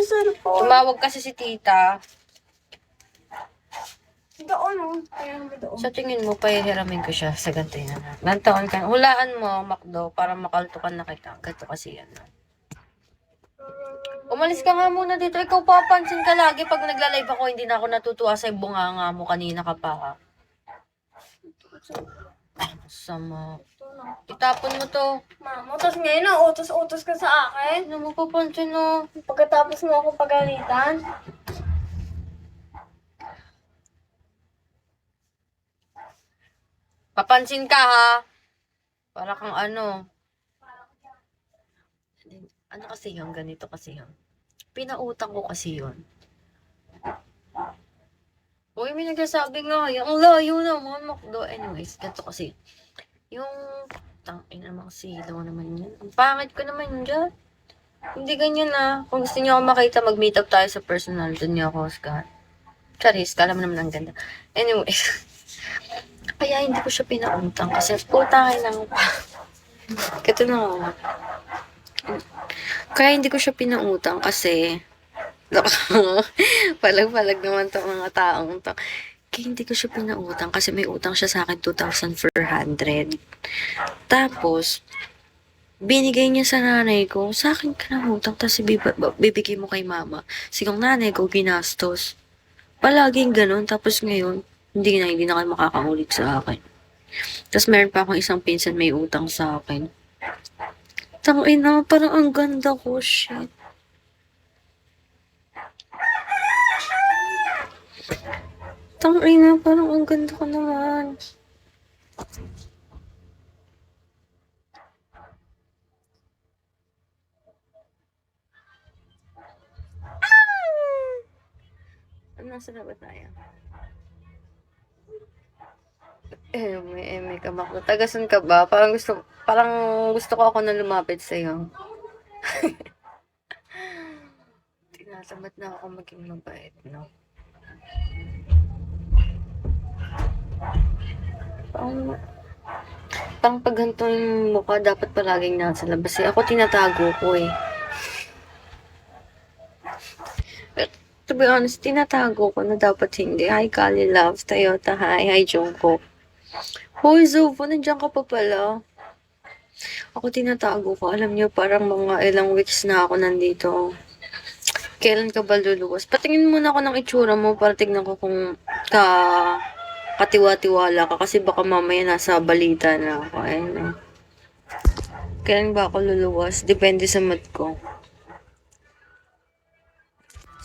cellphone. Tumawag kasi si tita. Doon, oh. Ayan mo doon. Sa tingin mo, pahihiramin ko siya sa ganito yun. Ilang taon ka? Hulaan mo, Macdo, para makaltukan na kita. Ganito kasi yan. Umalis ka nga muna dito. Ikaw papansin ka lagi pag nagla-live ako. Hindi na ako natutuwa sa bunganga mo. Kanina ka pa. Sama. Itapon mo to. Mama, tapos ngayon na utos-utos ka sa akin. Ano mo papansin no? Pagkatapos mo ako pagalitan. Papansin ka ha. Para kang ano. Ano kasi yun? Ganito kasi yun. Pinautang ko kasi yun. Uy, may nagsasabi nga. Yung layo naman, Macdo. Anyways, ganito kasi. Yung tangin namang silaw naman yan. Ang pangit ko naman dyan. Hindi ganyan na. Kung gusto niyo ako makita, mag-meet up tayo sa personal. Doon niyo ako, Oscar. Charis, kala mo naman ang ganda. Anyway. Kaya hindi ko siya pinautang. Kasi putangin lang pa. Kito na nga. Kaya hindi ko siya pinautang kasi palag-palag naman tong mga taong to. Kaya hindi ko siya pinautang kasi may utang siya sa akin 2,400. Tapos, binigay niya sa nanay ko, sa akin ka na utang, tapos bibigay mo kay mama. Sigang nanay ko, ginastos. Palaging ganun, tapos ngayon, hindi na kayo makakaulit sa akin. Tapos meron pa akong isang pinsan may utang sa akin. Tangina, parang ang ganda ko, shit. Tangina, parang ang ganda ko naman. Nasa na ba tayo? May kamakdo. Tagasan ka ba? Parang gusto ko ako na lumapit sa'yo. Tinatamad na ako maging mabait, no? Pang pagganto yung mukha, dapat palaging nasa labas. Ako tinatago ko eh. But, to be honest, tinatago ko na dapat hindi. Hi, Kali Love, Toyota, hi, Jungkook. Hoy, Zovo, nandiyan ka pa pala. Ako tinatago ko. Alam niyo, parang mga ilang weeks na ako nandito. Kailan ka ba luluwas? Patingin muna ako ng itsura mo para tignan ko kung katiwa-tiwala ka. Kasi baka mamaya nasa balita na ako. Ayun. Kailan ba ako luluwas? Depende sa mood ko.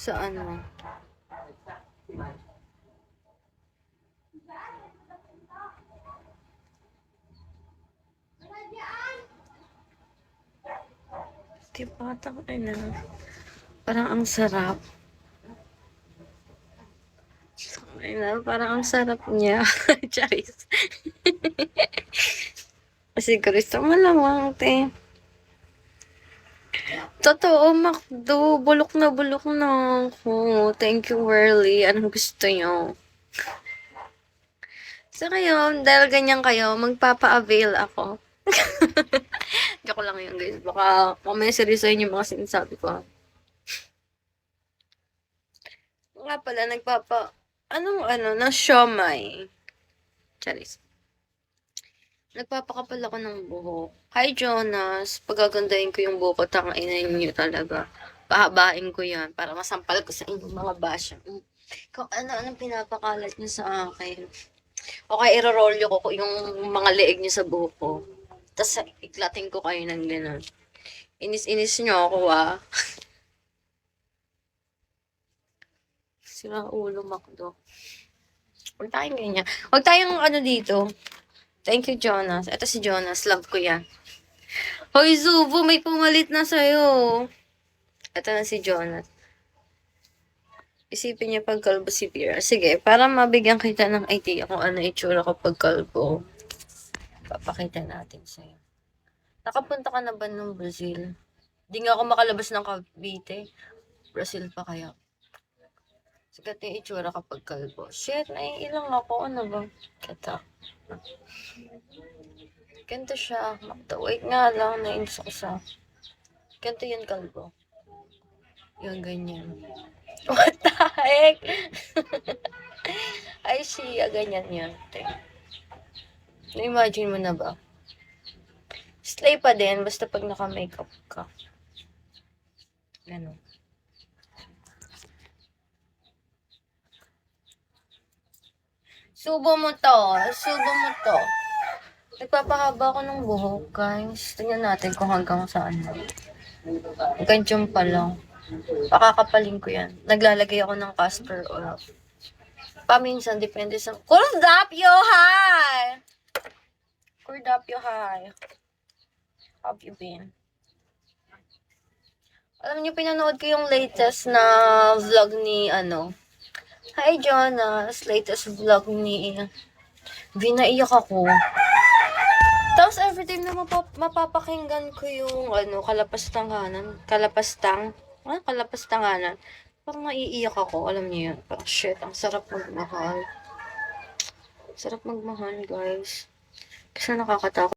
Sa ano? Diba? Tangina. Parang ang sarap. Parang ang sarap niya. Charis. Kasi Kristo malamang, te. Totoo, Macdo. Bulok na ako. Thank you, Worley. Anong gusto nyo? So, ngayon, dahil ganyan kayo, magpapa-avail ako. Joke lang yun, guys. Baka mamaya seryosohin yung mga sinasabi ko. Nga pala, ng siomay. Charis. Nagpapakapal ako ng buhok. Hi, Jonas. Pagagandahin ko yung buhok ko, tangainin niyo talaga. Pahabain ko yan para masampal ko sa inyong mga basya. Kung anong pinapakalat niyo sa akin. Okay, irorolyo ko yung mga leeg niyo sa buhok ko. Tapos iklatin ko kayo ng gano'n. Inis-inis niyo ako, ah. Sira ulo, Macdo. Huwag tayong ganyan. Huwag tayong dito. Thank you, Jonas. Ito si Jonas. Love ko yan. Hoy, Zubo, may pumalit na sa'yo. Ito na si Jonas. Isipin niya pag kalbo si Pira. Sige, para mabigyan kita ng idea kung ano itsura ko pag kalbo. Papakita natin sa'yo. Nakapunta ka na ba ng Brazil? Di nga ako makalabas ng Cavite. Brazil pa kaya. Sigat yung itsura kapag kalbo. Shit, naiilang ako. Ano ba? Kata. Ganito siya. Wait nga lang. Nainis ako sa... Ganito yan kalbo. Yung ganyan. What the heck? Ay, siya, ganyan yan. Na-imagine mo na ba? Slay pa din, basta pag naka-makeup ka. Ganon. Subo mo to. Subo mo to. Nagpapahaba ako ng buhok, guys. Tingnan natin kung hanggang saan. Ganyan pa lang. Pakakapaling ko yan. Naglalagay ako ng castor oil. Paminsan, depende sa... Kurdapyo, hi! Kurdapyo, hi. How have you been? Alam niyo, pinanood ko yung latest na vlog ni, Hi, Jonas. Latest vlog ni... Vinaiyak ako. Tapos, everytime na mapapakinggan ko yung, kalapastanganan. Kalapastanganan. Parang naiiyak ako. Alam niyo yun. Parang, shit, ang sarap magmahal. Sarap magmahal, guys. Kasi nakakatakot.